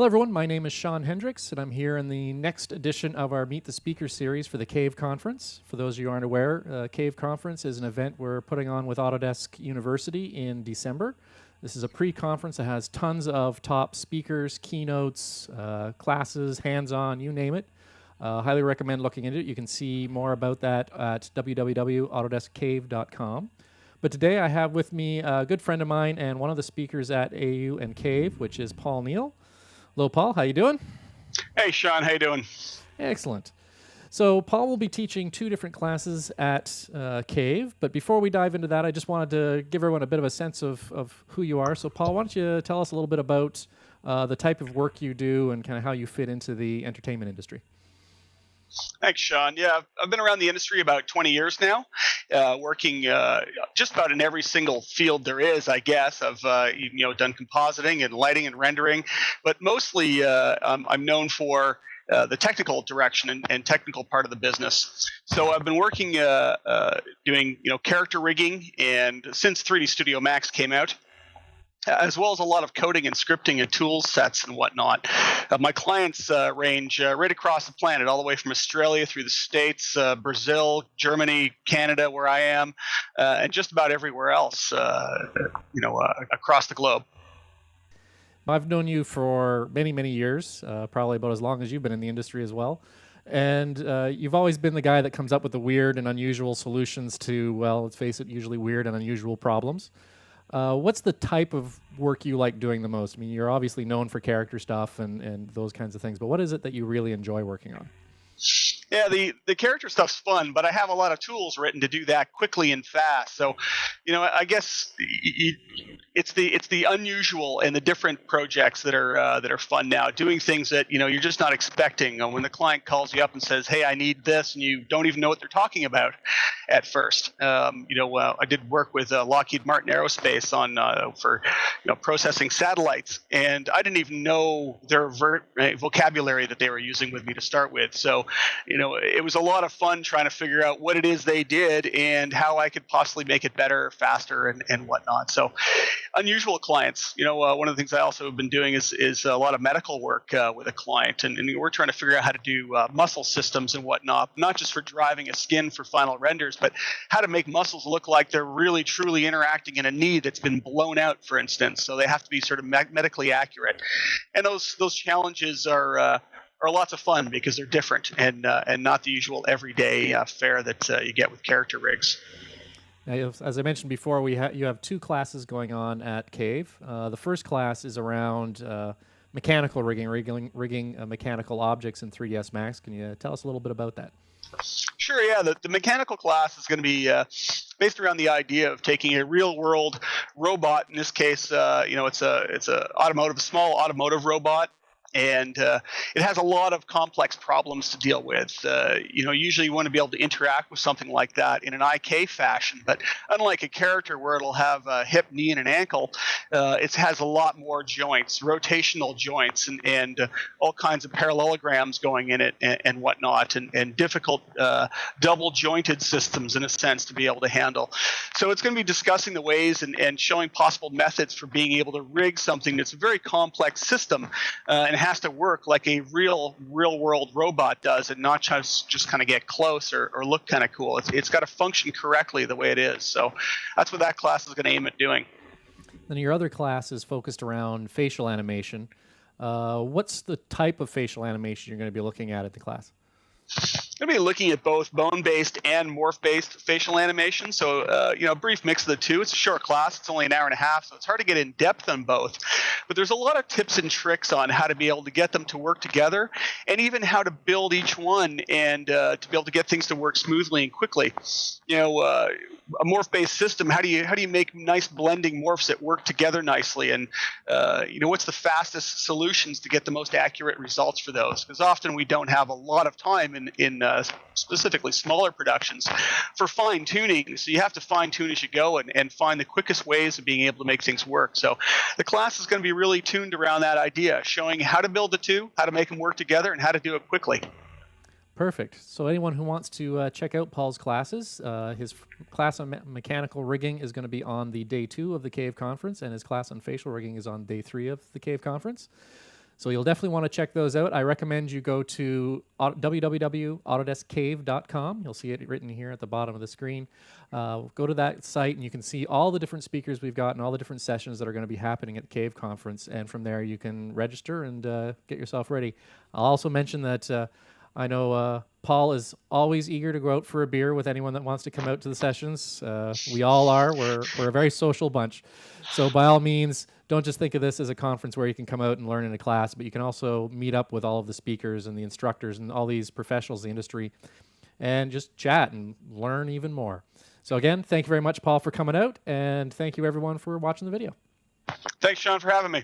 everyone. My name is Sean Hendricks, and I'm here in the next edition of our Meet the Speaker series for the CAVE Conference. For those of you who aren't aware, CAVE Conference is an event we're putting on with Autodesk University in December. This is a pre-conference that has tons of top speakers, keynotes, classes, hands-on, you name it. Highly recommend looking into it. You can see more about that at www.autodeskcave.com. But today I have with me a good friend of mine and one of the speakers at AU and CAVE, which is Paul Neale. Hello, Paul. How you doing? Hey, Sean. How you doing? Excellent. So Paul will be teaching two different classes at CAVE. But before we dive into that, I just wanted to give everyone a bit of a sense of who you are. So Paul, why don't you tell us a little bit about the type of work you do and kind of how you fit into the entertainment industry? Thanks, Sean. Yeah, I've been around the industry about 20 years now, working just about in every single field there is, I guess. I've done compositing and lighting and rendering, but mostly I'm known for the technical direction and technical part of the business. So I've been working doing character rigging, and since 3D Studio Max came out, as well as a lot of coding and scripting and tool sets and whatnot. My clients range right across the planet, all the way from Australia through the States, Brazil, Germany, Canada, where I am, and just about everywhere else, across the globe. I've known you for many, many years, probably about as long as you've been in the industry as well. And you've always been the guy that comes up with the weird and unusual solutions to, well, let's face it, usually weird and unusual problems. What's the type of work you like doing the most? I mean, you're obviously known for character stuff and those kinds of things, but what is it that you really enjoy working on? Yeah, the character stuff's fun, but I have a lot of tools written to do that quickly and fast. So, I guess it's the unusual and the different projects that are fun now. Doing things that you're just not expecting. When the client calls you up and says, "Hey, I need this," and you don't even know what they're talking about at first. I did work with Lockheed Martin Aerospace on for processing satellites, and I didn't even know their vocabulary that they were using with me to start with. So, it was a lot of fun trying to figure out what it is they did and how I could possibly make it better, faster, and whatnot. So, unusual clients. One of the things I also have been doing is a lot of medical work with a client, and we're trying to figure out how to do muscle systems and whatnot, not just for driving a skin for final renders, but how to make muscles look like they're really truly interacting in a knee that's been blown out, for instance. So they have to be sort of medically accurate, and those challenges are lots of fun because they're different and not the usual everyday fare that you get with character rigs. Now, as I mentioned before, you have two classes going on at CAVE. The first class is around mechanical rigging mechanical objects in 3ds Max. Can you tell us a little bit about that? Sure. Yeah, the mechanical class is going to be based around the idea of taking a real world robot. In this case, it's a small automotive robot. And it has a lot of complex problems to deal with. Usually you want to be able to interact with something like that in an IK fashion. But unlike a character where it'll have a hip, knee, and an ankle, it has a lot more joints, rotational joints, and all kinds of parallelograms going in it and whatnot, and difficult double-jointed systems, in a sense, to be able to handle. So it's going to be discussing the ways and showing possible methods for being able to rig something that's a very complex system and has to work like a real world robot does, and not just kind of get close or look kind of cool. It's got to function correctly the way it is. So that's what that class is going to aim at doing. Then your other class is focused around facial animation. What's the type of facial animation you're going to be looking at the class? I'm going to be looking at both bone-based and morph-based facial animation. So, a brief mix of the two. It's a short class. It's only an hour and a half, so it's hard to get in depth on both. But there's a lot of tips and tricks on how to be able to get them to work together, and even how to build each one and to be able to get things to work smoothly and quickly. A morph-based system. How do you make nice blending morphs that work together nicely? And what's the fastest solutions to get the most accurate results for those? Because often we don't have a lot of time in specifically smaller productions for fine tuning. So you have to fine tune as you go and find the quickest ways of being able to make things work. So the class is going to be really tuned around that idea, showing how to build the two, how to make them work together, and how to do it quickly. Perfect. So anyone who wants to check out Paul's classes, his class on mechanical rigging is going to be on the day 2 of the CAVE conference, and his class on facial rigging is on day 3 of the CAVE conference. So you'll definitely want to check those out. I recommend you go to www.autodeskcave.com. You'll see it written here at the bottom of the screen. Go to that site and you can see all the different speakers we've got and all the different sessions that are going to be happening at the Cave Conference. And from there you can register and get yourself ready. I'll also mention that I know Paul is always eager to go out for a beer with anyone that wants to come out to the sessions. We all are. We're a very social bunch. So by all means, don't just think of this as a conference where you can come out and learn in a class, but you can also meet up with all of the speakers and the instructors and all these professionals in the industry and just chat and learn even more. So again, thank you very much, Paul, for coming out, and thank you everyone for watching the video. Thanks, Sean, for having me.